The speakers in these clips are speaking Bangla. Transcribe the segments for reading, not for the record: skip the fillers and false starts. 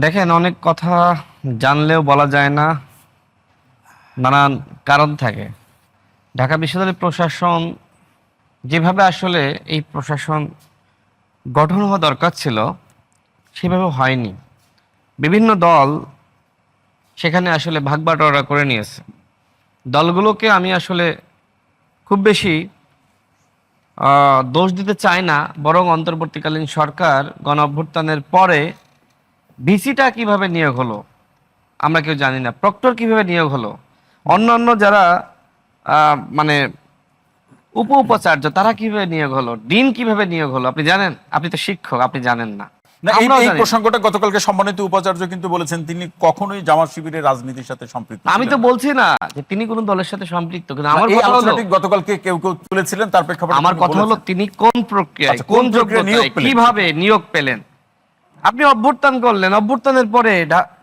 দেখেন, অনেক কথা জানলেও বলা যায় না, নানান কারণ থাকে। ঢাকা বিশ্ববিদ্যালয় প্রশাসন যেভাবে আসলে এই প্রশাসন গঠন হওয়া দরকার ছিল সেভাবে হয়নি। বিভিন্ন দল সেখানে আসলে ভাগ বাটোয়ারা করে নিয়েছে। দলগুলোকে আমি আসলে খুব বেশি দোষ দিতে চাই না, বরং অন্তর্বর্তীকালীন সরকার গণ অভ্যুত্থানের পরে ভিসিটা কিভাবে নিয়োগ হলো আমরা কেউ জানি না, প্রক্টর কিভাবে নিয়োগ হলো, অন্যান্য যারা মানে উপাচার্য তারা কিভাবে নিয়োগ হলো, ডিন কিভাবে নিয়োগ হলো আপনি জানেন? আপনি তো শিক্ষক, আপনি জানেন না। না, এই প্রসঙ্গটা গতকালকে সম্মানিত উপাচার্য কিন্তু বলেছেন তিনি কখনোই জামাত শিবিরের রাজনীতির সাথে সম্পৃক্ত। আমি তো বলছি না যে তিনি কোন দলের সাথে সম্পৃক্ত, কিন্তু আমার কথা হলো গতকালকে কেউ কেউ তুলেছিলেন, তার প্রেক্ষাপটে আমার কথা হলো তিনি কোন প্রক্রিয়ায়, কোন যোগ্যতায়, কিভাবে নিয়োগ পেলেন। আপনি অভ্যুত্থান করলেন, অভ্যুত্থানের পরে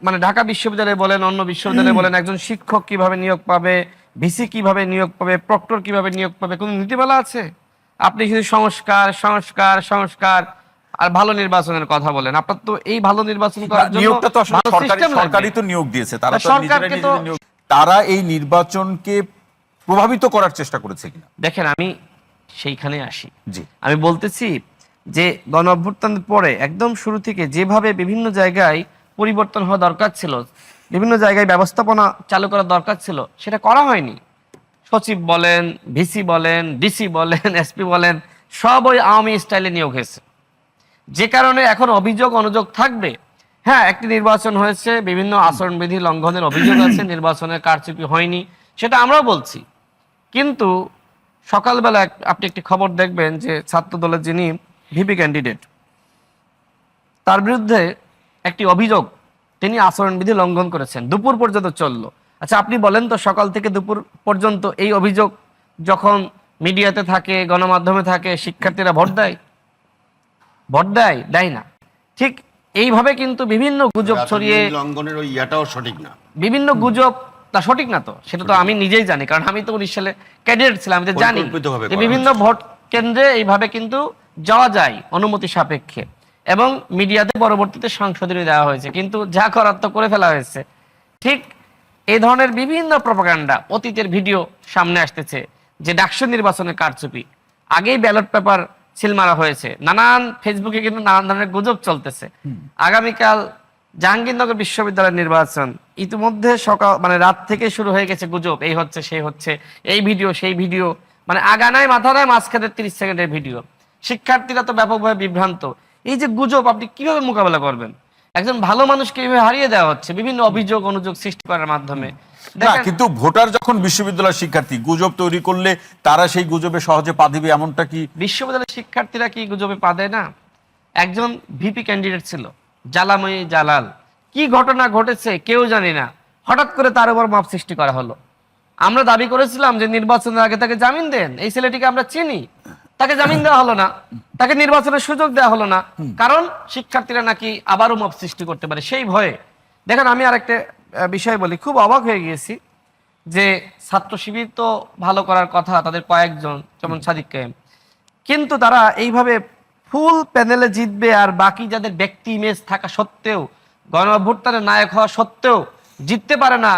মানে ঢাকা বিশ্ববিদ্যালয়ে বলেন, অন্য বিশ্ববিদ্যালয়ে বলেন, একজন শিক্ষক কিভাবে নিয়োগ পাবে, ভিসি কিভাবে নিয়োগ পাবে, প্রক্টর কিভাবে নিয়োগ পাবে, কোন নীতিমালা আছে? আপনি শুধু সংস্কার সংস্কার সংস্কার আর ভালো নির্বাচনের কথা বলেন। আপনার তো এই ভালো নির্বাচন করার জন্য নিয়োগটা তো আসলে সরকারই তো নিয়োগ দিয়েছে, তারা তো নিজেরাই নিয়োগ, তারা এই নির্বাচনকে প্রভাবিত করার চেষ্টা করেছে কিনা। দেখেন, আমি সেইখানে আসি। আমি বলতেছি যে গণ অভ্যুত্থানের পরে একদম শুরু থেকে যেভাবে বিভিন্ন জায়গায় পরিবর্তন হওয়া দরকার ছিল, বিভিন্ন জায়গায় ব্যবস্থাপনা চালু করা দরকার ছিল, সেটা করা হয়নি। সচিব বলেন, ভিসি বলেন, ডিসি বলেন, এসপি বলেন, সব ওই আওয়ামী স্টাইলে নিয়োগ হয়েছে, যে কারণে এখন অভিযোগ অনুযোগ থাকবে। হ্যাঁ, একটি নির্বাচন হয়েছে, বিভিন্ন আচরণবিধি লঙ্ঘনের অভিযোগ আছে, নির্বাচনের কারচুপি হয়নি, সেটা আমরাও বলছি। কিন্তু সকালবেলা আপনি একটি খবর দেখবেন যে ছাত্র দলের যিনি ভিপি ক্যান্ডিডেট, তার বিরুদ্ধে একটি অভিযোগ, তিনি আচরণবিধি লঙ্ঘন করেছেন, দুপুর পর্যন্ত চললো। আচ্ছা, আপনি বলেন তো, সকাল থেকে দুপুর পর্যন্ত এই অভিযোগ যখন মিডিয়াতে থাকে, গণমাধ্যমে থাকে, শিক্ষার্থীরা ভোট দেয়? ভোট দেয়? দেয় না। ঠিক এইভাবে কিন্তু বিভিন্ন গুজব ছড়িয়ে, লঙ্ঘনের ওই ইয়াটাও সঠিক না, বিভিন্ন গুজব তা সঠিক না, তো সেটা তো আমি নিজেই জানি, কারণ আমি তো 19 সালে ক্যাডেট ছিলাম, আমি তো জানি যে বিভিন্ন ভোট কেন্দ্রে এইভাবে কিন্তু যাওয়া যায় অনুমতি সাপেক্ষে, এবং মিডিয়াতে পরবর্তীতে সংশোধনী দেওয়া হয়েছে, কিন্তু যা করার তো করে ফেলা হয়েছে। ঠিক এই ধরনের বিভিন্ন প্রপাগান্ডা, অতীতের ভিডিও সামনে আসতেছে যে ডাকসু নির্বাচনের কারচুপি, আগেই ব্যালট পেপার সিল মারা হয়েছে, নানান ফেসবুকে কিন্তু নানান ধরনের গুজব চলতেছে। আগামীকাল জাহাঙ্গীরনগর বিশ্ববিদ্যালয়ের নির্বাচন, ইতিমধ্যে সকাল মানে রাত থেকে শুরু হয়ে গেছে গুজব, এই হচ্ছে সেই হচ্ছে, এই ভিডিও সেই ভিডিও, মানে আগা নাই মাথা নাই, মাঝখানে 30 সেকেন্ডের ভিডিও। শিক্ষার্থীরা তো ব্যাপকভাবে বিভ্রান্ত। এই যে গুজব, আপনি কিভাবে মোকাবেলা করবেন? একজন ভালো মানুষকে এইভাবে হারিয়ে দেওয়া হচ্ছে বিভিন্ন অভিযোগ অনুযোগ সৃষ্টি করার মাধ্যমে। কিন্তু ভোটার যখন বিশ্ববিদ্যালয়ের শিক্ষার্থী, গুজব তৈরি করলে তারা সেই গুজবে সহজে পা দিবে এমনটা কি? বিশ্ববিদ্যালয়ের শিক্ষার্থীরা কি গুজবে পা দেয় না? একজন ভিপি ক্যান্ডিডেট ছিল জালাময়ী জালাল, কি ঘটনা ঘটেছে কেউ জানি না, হঠাৎ করে তার উপর মাপ সৃষ্টি করা হলো। আমরা দাবি করেছিলাম যে নির্বাচনের আগে তাকে জামিন দেন, এই ছেলেটিকে আমরা চিনি, তাকে জামিন দেওয়া হলো না, তাকে নির্বাচনের সুযোগ দেওয়া হলো না, কারণ শিক্ষার্থীরা নাকি আবারও মাপ সৃষ্টি করতে পারে সেই ভয়ে। দেখেন, আমি আরেকটা বিষয় বলি, খুব অবাক হয়ে গিয়েছি যে ছাত্র শিবির তো ভালো করার কথা, তাদের কয়েকজন যেমন সাদিক কায়েম, কিন্তু তারা এইভাবে ফুল প্যানেলে জিতবে, আর বাকি যাদের ব্যক্তি ইমেজ থাকা সত্ত্বেও, গণ অভ্যুত্থানের নায়ক হওয়া সত্ত্বেও জিততে পারে না।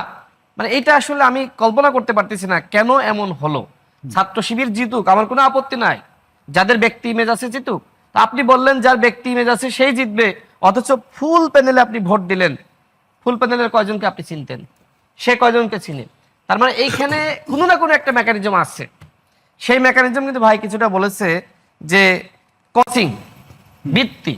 মানে এটা আসলে আমি কল্পনা করতে পারতেছি না কেন এমন হলো। ছাত্র শিবির জিতুক, আমার কোনো আপত্তি নাই, যাদের ব্যক্তি ইমেজ আছে জিতুক। আপনি বললেন যার ব্যক্তি ইমেজ আছে সেই জিতবে, অথচ ফুল প্যানেলে আপনি ভোট দিলেন। ফুল প্যানেলের কয়জনকে আপনি চিনতেন? সে কয়জনকে চিনেন? তার মানে এইখানে কোনো না কোনো একটা মেকানিজম আছে। সেই মেকানিজম কিন্তু ভাই কিছুটা বলেছে যে কোচিং, বৃত্তি,